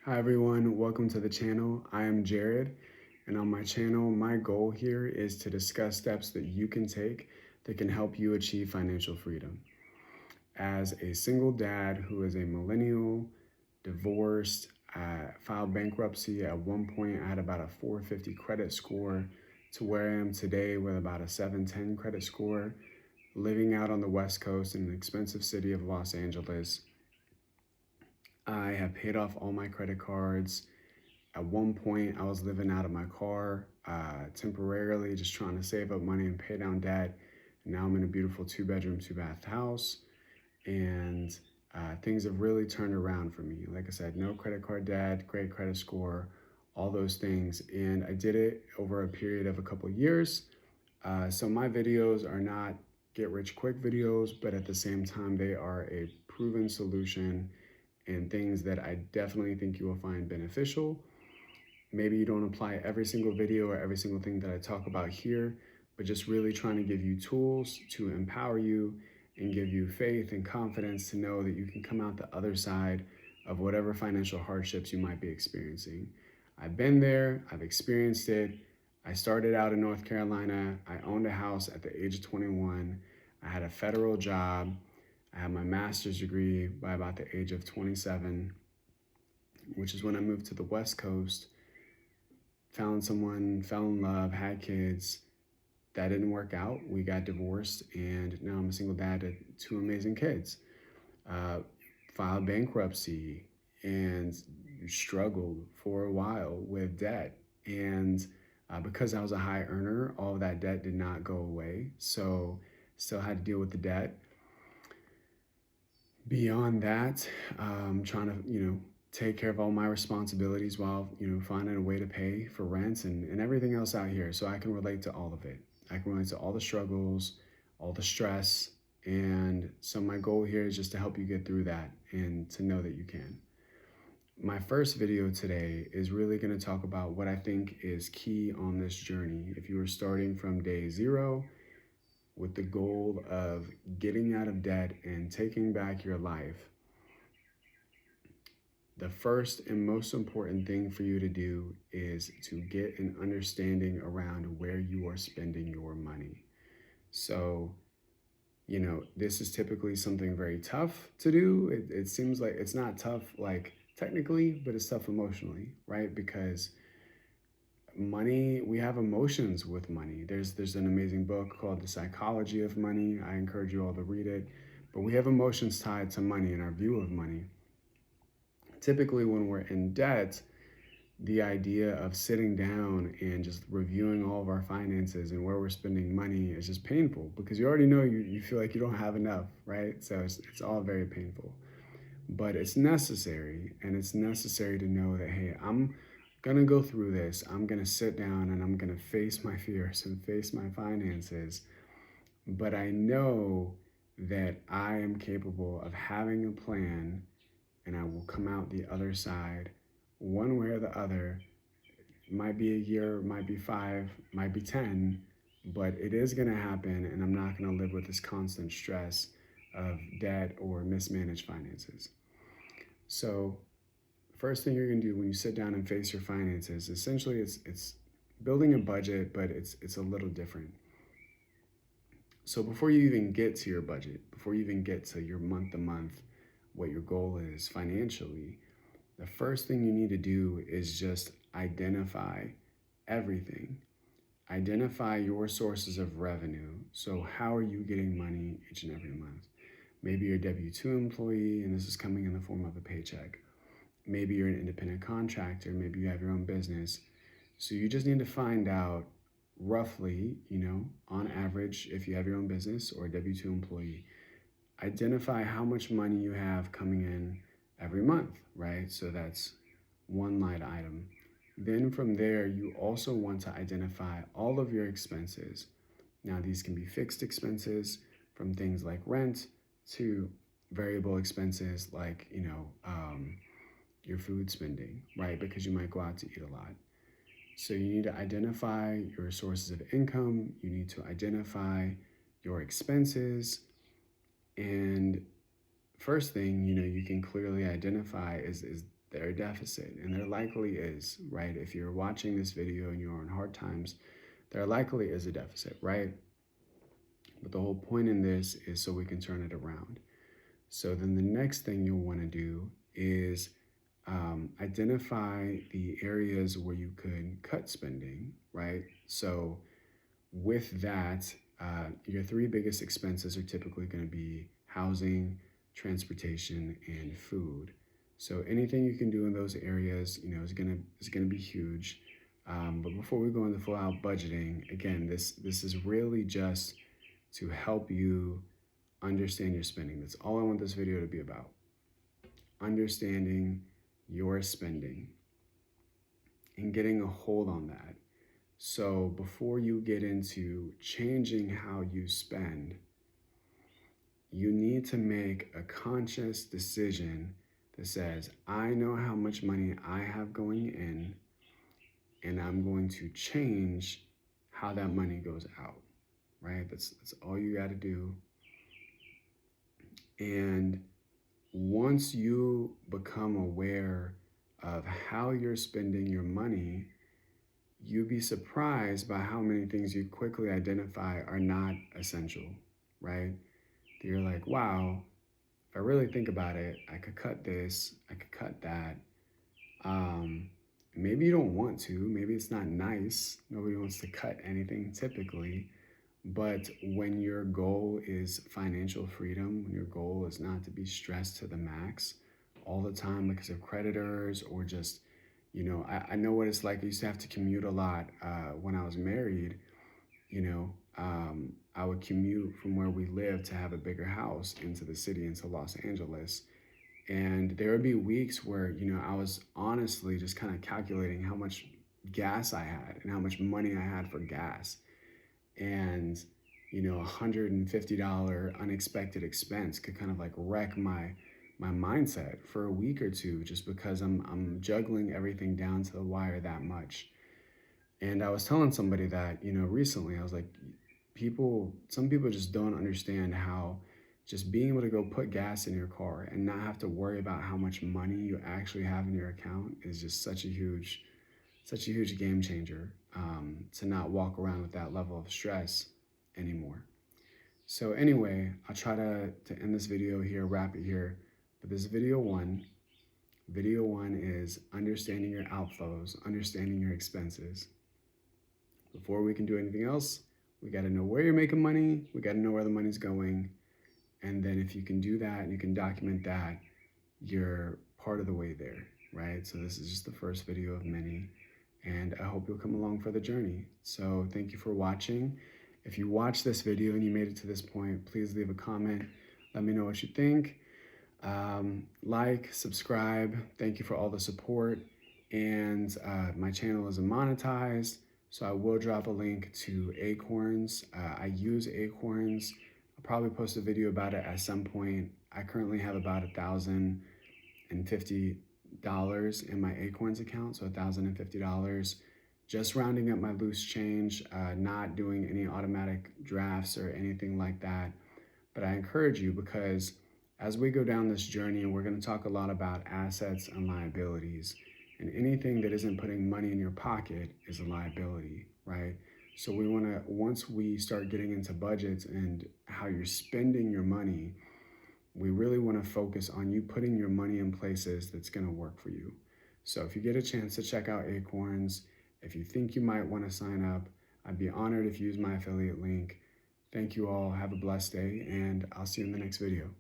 Hi everyone, welcome to the channel. I am Jared, and on my channel, my goal here is to discuss steps that you can take that can help you achieve financial freedom. As a single dad who is a millennial, divorced, filed bankruptcy. At one point, I had about a 450 credit score to where I am today with about a 710 credit score, living out on the West Coast in an expensive city of Los Angeles. I have paid off all my credit cards. At one point, I was living out of my car temporarily, just trying to save up money and pay down debt. And now I'm in a beautiful 2 bedroom, 2 bath house, and things have really turned around for me. Like I said, no credit card debt, great credit score, all those things. And I did it over a period of a couple of years. So my videos are not get rich quick videos, but at the same time, they are a proven solution and things that I definitely think you will find beneficial. Maybe you don't apply every single video or every single thing that I talk about here, but just really trying to give you tools to empower you and give you faith and confidence to know that you can come out the other side of whatever financial hardships you might be experiencing. I've been there, I've experienced it. I started out in North Carolina. I owned a house at the age of 21. I had a federal job. I had my master's degree by about the age of 27, which is when I moved to the West Coast. Found someone, fell in love, had kids. That didn't work out. We got divorced, and now I'm a single dad to two amazing kids. Uh, Filed bankruptcy and struggled for a while with debt. And because I was a high earner, all of that debt did not go away. So still had to deal with the debt. Beyond that, trying to, take care of all my responsibilities while, finding a way to pay for rent and everything else out here. So I can relate to all of it. I can relate to all the struggles, all the stress. And so my goal here is just to help you get through that and to know that you can. My first video today is really going to talk about what I think is key on this journey. If you are starting from day zero with the goal of getting out of debt and taking back your life, the first and most important thing for you to do is to get an understanding around where you are spending your money. So, this is typically something very tough to do. It seems like it's not tough, like technically, but it's tough emotionally, right? Because money, we have emotions with money. There's an amazing book called The Psychology of Money. I encourage you all to read it. But we have emotions tied to money and our view of money. Typically, when we're in debt, the idea of sitting down and just reviewing all of our finances and where we're spending money is just painful because you already know you feel like you don't have enough, right? So it's all very painful. But it's necessary, and it's necessary to know that, hey, I'm gonna go through this. I'm gonna sit down and I'm gonna face my fears and face my finances. But I know that I am capable of having a plan and I will come out the other side one way or the other. It might be a year, might be 5, might be 10, but it is going to happen, and I'm not going to live with this constant stress of debt or mismanaged finances. So, first thing you're going to do when you sit down and face your finances, essentially it's building a budget, but it's a little different. So before you even get to your budget, before you even get to your month to month, what your goal is financially, the first thing you need to do is just identify everything. Identify your sources of revenue. So how are you getting money each and every month? Maybe you're a W-2 employee and this is coming in the form of a paycheck. Maybe you're an independent contractor. Maybe you have your own business. So you just need to find out roughly, on average, if you have your own business or a W-2 employee, identify how much money you have coming in every month, right? So that's one line item. Then from there, you also want to identify all of your expenses. Now, these can be fixed expenses from things like rent to variable expenses like, your food spending, right? Because you might go out to eat a lot. So you need to identify your sources of income. You need to identify your expenses. And first thing, you can clearly identify is they're a deficit, and there likely is, right? If you're watching this video and you're in hard times, there likely is a deficit, right? But the whole point in this is so we can turn it around. So then the next thing you'll want to do is identify the areas where you could cut spending, right? So with that, your three biggest expenses are typically going to be housing, transportation, and food. So anything you can do in those areas, is gonna be huge. But before we go into full out budgeting, again, this is really just to help you understand your spending. That's all I want this video to be about. Understanding your spending and getting a hold on that. So before you get into changing how you spend, you need to make a conscious decision that says, I know how much money I have going in, and I'm going to change how that money goes out, right? That's all you got to do. And once you become aware of how you're spending your money, you'd be surprised by how many things you quickly identify are not essential, right? You're like, wow, if I really think about it, I could cut this, I could cut that. Maybe you don't want to, maybe it's not nice. Nobody wants to cut anything typically. But when your goal is financial freedom, when your goal is not to be stressed to the max all the time because of creditors or just, I know what it's like. I used to have to commute a lot when I was married. I would commute from where we lived to have a bigger house into the city, into Los Angeles. And there would be weeks where, I was honestly just kind of calculating how much gas I had and how much money I had for gas. And $150 unexpected expense could kind of like wreck my mindset for a week or two, just because I'm juggling everything down to the wire that much. And I was telling somebody that recently. I was like, some people just don't understand how just being able to go put gas in your car and not have to worry about how much money you actually have in your account is just such a huge game changer, to not walk around with that level of stress anymore. So anyway, I'll try to end this video here, wrap it here. But this video one is understanding your outflows, understanding your expenses. Before we can do anything else, we got to know where you're making money. We got to know where the money's going. And then if you can do that and you can document that, you're part of the way there, right? So this is just the first video of many. And I hope you'll come along for the journey. So thank you for watching. If you watched this video and you made it to this point, please leave a comment. Let me know what you think. Like, subscribe. Thank you for all the support. And my channel isn't monetized, so I will drop a link to Acorns. I use Acorns. I'll probably post a video about it at some point. I currently have about $1,050 in my Acorns account, so $1,050, just rounding up my loose change, not doing any automatic drafts or anything like that. But I encourage you, because as we go down this journey, we're going to talk a lot about assets and liabilities, and anything that isn't putting money in your pocket is a liability, right? So we want to, once we start getting into budgets and how you're spending your money, we really want to focus on you putting your money in places that's going to work for you. So if you get a chance to check out Acorns, if you think you might want to sign up, I'd be honored if you use my affiliate link. Thank you all. Have a blessed day, and I'll see you in the next video.